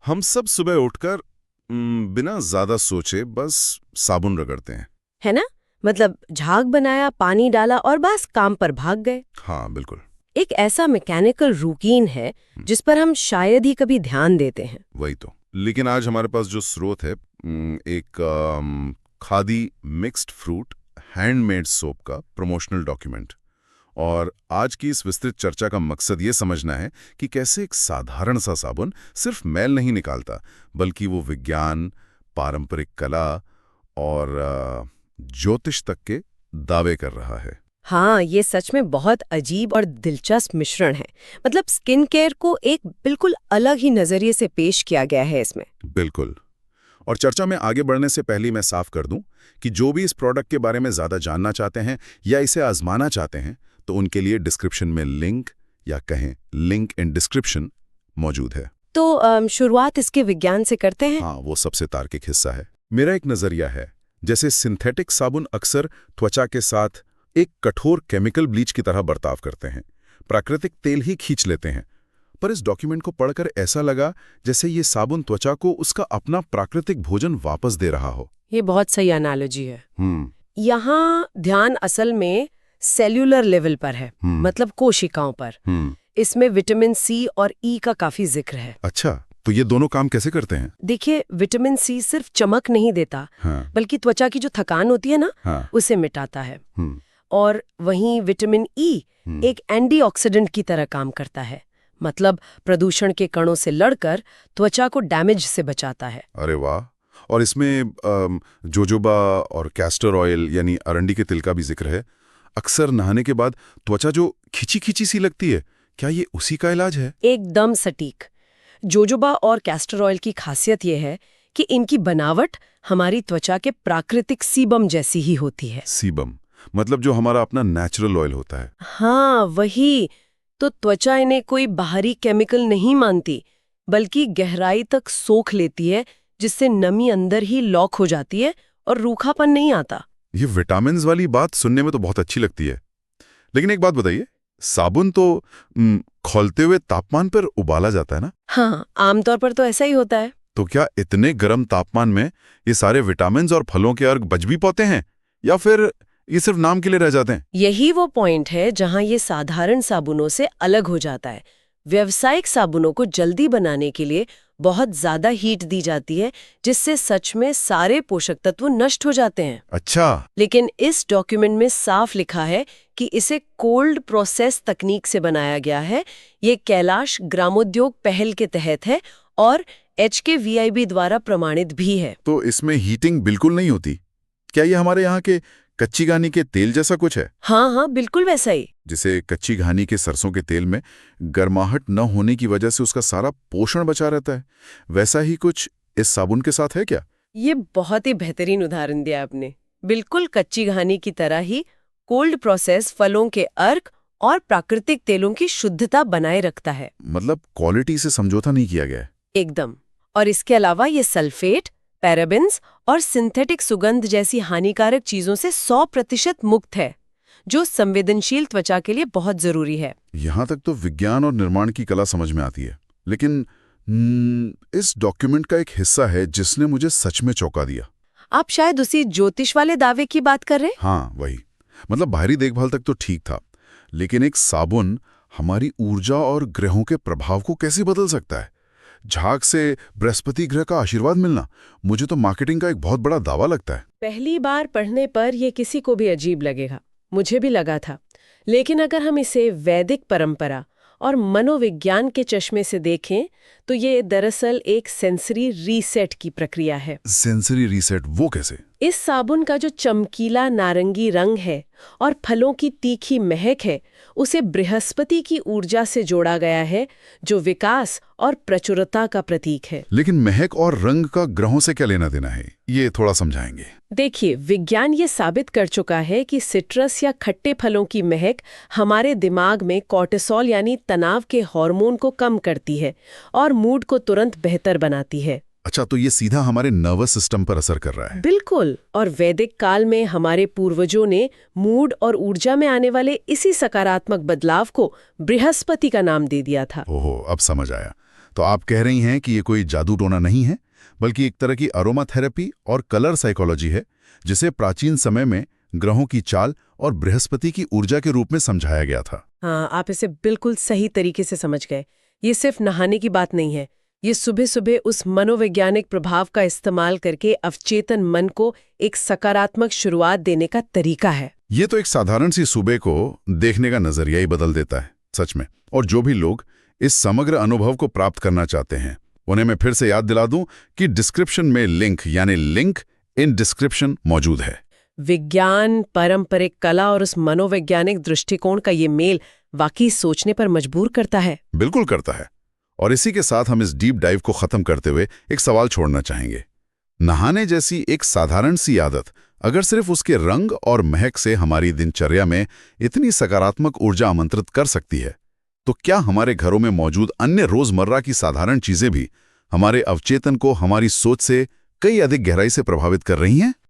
हम सब सुबह उठकर बिना ज्यादा सोचे बस साबुन रगड़ते हैं। है ना? मतलब झाग बनाया, पानी डाला और बस काम पर भाग गए। हाँ बिल्कुल। एक ऐसा मैकेनिकल रूटीन है जिस पर हम शायद ही कभी ध्यान देते हैं। वही तो। लेकिन आज हमारे पास जो स्रोत है, एक khadi mixed fruit handmade soap का प्रमोशनल डॉक्यूमेंट। और आज की इस विस्तृत चर्चा का मकसद ये समझना है कि कैसे एक साधारण सा साबुन सिर्फ मैल नहीं निकालता, बल्कि वो विज्ञान, पारंपरिक कला और ज्योतिष तक के दावे कर रहा है। हाँ, ये सच में बहुत अजीब और दिलचस्प मिश्रण है। मतलब स्किन केयर को एक बिल्कुल अलग ही नजरिए से पेश किया गया है इसमें। बिल्कुल। और चर्चा में आगे बढ़ने से पहले मैं साफ कर दूं कि जो भी इस प्रोडक्ट के बारे में ज़्यादा जानना चाहते हैं या इसे आजमाना चाहते हैं, तो उनके लिए डिस्क्रिप्शन में लिंक, या कहें लिंक इन डिस्क्रिप्शन, मौजूद है। तो शुरुआत इसके विज्ञान से करते हैं। हाँ, वो सबसे तार्किक हिस्सा है। मेरा एक नज़रिया है, जैसे सिंथेटिक साबुन अक्सर त्वचा के साथ एक कठोर केमिकल ब्लीच की तरह बर्ताव करते हैं, प्राकृतिक तेल ही खींच लेते हैं। पर इस डॉक्यूमेंट को पढ़कर ऐसा लगा जैसे ये साबुन त्वचा को उसका अपना प्राकृतिक भोजन वापस दे रहा हो। ये बहुत सही एनालॉजी है। यहाँ ध्यान असल में सेल्यूलर लेवल पर है, मतलब कोशिकाओं पर। इसमें विटामिन सी और ई का काफी जिक्र है। अच्छा, तो ये दोनों काम कैसे करते हैं? देखिए, विटामिन सी सिर्फ चमक नहीं देता, बल्कि त्वचा की जो थकान होती है ना, उसे मिटाता है। और वहीं विटामिन ई एक एंटीऑक्सीडेंट की तरह काम करता है, मतलब प्रदूषण के कणों से लड़कर त्वचा को डैमेज से बचाता है। अरे वाह! और इसमें जोजोबा और कैस्टर ऑयल यानी अरंडी के तिल का भी जिक्र है। अक्सर नहाने के बाद त्वचा जो खिंची-खिंची सी लगती है, क्या ये उसी का इलाज है? एकदम सटीक। जोजोबा और कैस्टर ऑयल की खासियत यह है कि इनकी बनावट हमारी त्वचा के प्राकृतिक सीबम जैसी ही होती है। सीबम मतलब जो हमारा अपना नेचुरल ऑयल होता है। हाँ, वही। तो त्वचा इन्हें कोई बाहरी केमिकल नहीं मानती, बल्कि गहराई तक सोख लेती है, जिससे नमी अंदर ही लॉक हो जाती है और रूखापन नहीं आता। ये विटामिन्स वाली बात सुनने में तो बहुत अच्छी लगती है। लेकिन एक बात बताइए, साबुन तो खौलते हुए तापमान पर उबाला जाता है ना? हाँ, आमतौर पर तो ऐसा ही होता है। तो क्या इतने गर्म तापमान में ये सारे विटामिन्स और फलों के अर्क बच भी पाते हैं, या फिर ये सिर्फ नाम के लिए रह जाते हैं? यही वो पॉइंट है जहां ये साधारण साबुनों से अलग हो जाता है। व्यावसायिक साबुनों को जल्दी बनाने के लिए बहुत ज्यादा हीट दी जाती है, जिससे सच में सारे पोषक तत्व नष्ट हो जाते हैं। अच्छा। लेकिन इस डॉक्यूमेंट में साफ लिखा है कि इसे कोल्ड प्रोसेस तकनीक से बनाया गया है। ये कैलाश ग्रामोद्योग पहल के तहत है और HKVIB द्वारा प्रमाणित भी है। तो इसमें हीटिंग बिल्कुल नहीं होती? क्या ये हमारे यहाँ के कच्ची घानी के तेल जैसा कुछ है? हाँ हाँ, बिल्कुल वैसा ही। जिसे कच्ची घानी के सरसों के तेल में गर्माहट न होने की वजह से उसका सारा पोषण बचा रहता है, वैसा ही कुछ इस साबुन के साथ है क्या? ये बहुत ही बेहतरीन उदाहरण दिया आपने। बिल्कुल कच्ची घानी की तरह ही कोल्ड प्रोसेस फलों के अर्क और प्राकृतिक तेलों की शुद्धता बनाए रखता है। मतलब क्वालिटी से समझौता नहीं किया गया है। एकदम। और इसके अलावा ये सल्फेट, पैराबेन्स और सिंथेटिक सुगंध जैसी हानिकारक चीजों से 100% मुक्त है, जो संवेदनशील त्वचा के लिए बहुत जरूरी है। यहाँ तक तो विज्ञान और निर्माण की कला समझ में आती है। लेकिन इस डॉक्यूमेंट का एक हिस्सा है जिसने मुझे सच में चौंका दिया। आप शायद उसी ज्योतिष वाले दावे की बात कर रहे हैं? हाँ, वही। मतलब बाहरी देखभाल तक तो ठीक था, लेकिन एक साबुन हमारी ऊर्जा और ग्रहों के प्रभाव को कैसे बदल सकता है? झाग से बृहस्पति ग्रह का आशीर्वाद मिलना मुझे तो मार्केटिंग का एक बहुत बड़ा दावा लगता है। पहली बार पढ़ने पर यह किसी को भी अजीब लगेगा, मुझे भी लगा था। लेकिन अगर हम इसे वैदिक परंपरा और मनोविज्ञान के चश्मे से देखें, तो ये दरअसल एक सेंसरी रीसेट की प्रक्रिया है। सेंसरी रीसेट वो कैसे? इस साबुन का जो चमकीला नारंगी रंग है और फलों की तीखी महक है, उसे बृहस्पति की ऊर्जा से जोड़ा गया है, जो विकास और प्रचुरता का प्रतीक है। लेकिन महक और रंग का ग्रहों से क्या लेना देना है, ये थोड़ा समझाएंगे? देखिए, विज्ञान ये साबित कर चुका है कि सिट्रस या खट्टे फलों की महक हमारे दिमाग में कॉर्टिसोल यानी तनाव के हार्मोन को कम करती है और मूड को तुरंत बेहतर बनाती है। अच्छा, तो ये सीधा हमारे नर्वस सिस्टम पर असर कर रहा है? बिल्कुल। और वैदिक काल में हमारे पूर्वजों ने मूड और ऊर्जा में आने वाले इसी सकारात्मक बदलाव को बृहस्पति का नाम दे दिया था। ओहो, अब समझ आया। तो आप कह रही हैं कि ये कोई जादू टोना नहीं है, बल्कि एक तरह की अरोमा थेरेपी और कलर साइकोलॉजी है, जिसे प्राचीन समय में ग्रहों की चाल और बृहस्पति की ऊर्जा के रूप में समझाया गया था। हाँ, आप इसे बिल्कुल सही तरीके से समझ गए। ये सिर्फ नहाने की बात नहीं है, ये सुबह सुबह उस मनोवैज्ञानिक प्रभाव का इस्तेमाल करके अवचेतन मन को एक सकारात्मक शुरुआत देने का तरीका है। ये तो एक साधारण सी सुबह को देखने का नजरिया ही बदल देता है, सच में। और जो भी लोग इस समग्र अनुभव को प्राप्त करना चाहते हैं, उन्हें मैं फिर से याद दिला दूं कि डिस्क्रिप्शन में लिंक इन डिस्क्रिप्शन मौजूद है। विज्ञान, पारंपरिक कला और उस मनोवैज्ञानिक दृष्टिकोण का ये मेल वाकई सोचने पर मजबूर करता है। बिल्कुल करता है। और इसी के साथ हम इस डीप डाइव को खत्म करते हुए एक सवाल छोड़ना चाहेंगे। नहाने जैसी एक साधारण सी आदत अगर सिर्फ उसके रंग और महक से हमारी दिनचर्या में इतनी सकारात्मक ऊर्जा आमंत्रित कर सकती है, तो क्या हमारे घरों में मौजूद अन्य रोजमर्रा की साधारण चीजें भी हमारे अवचेतन को हमारी सोच से कई अधिक गहराई से प्रभावित कर रही हैं?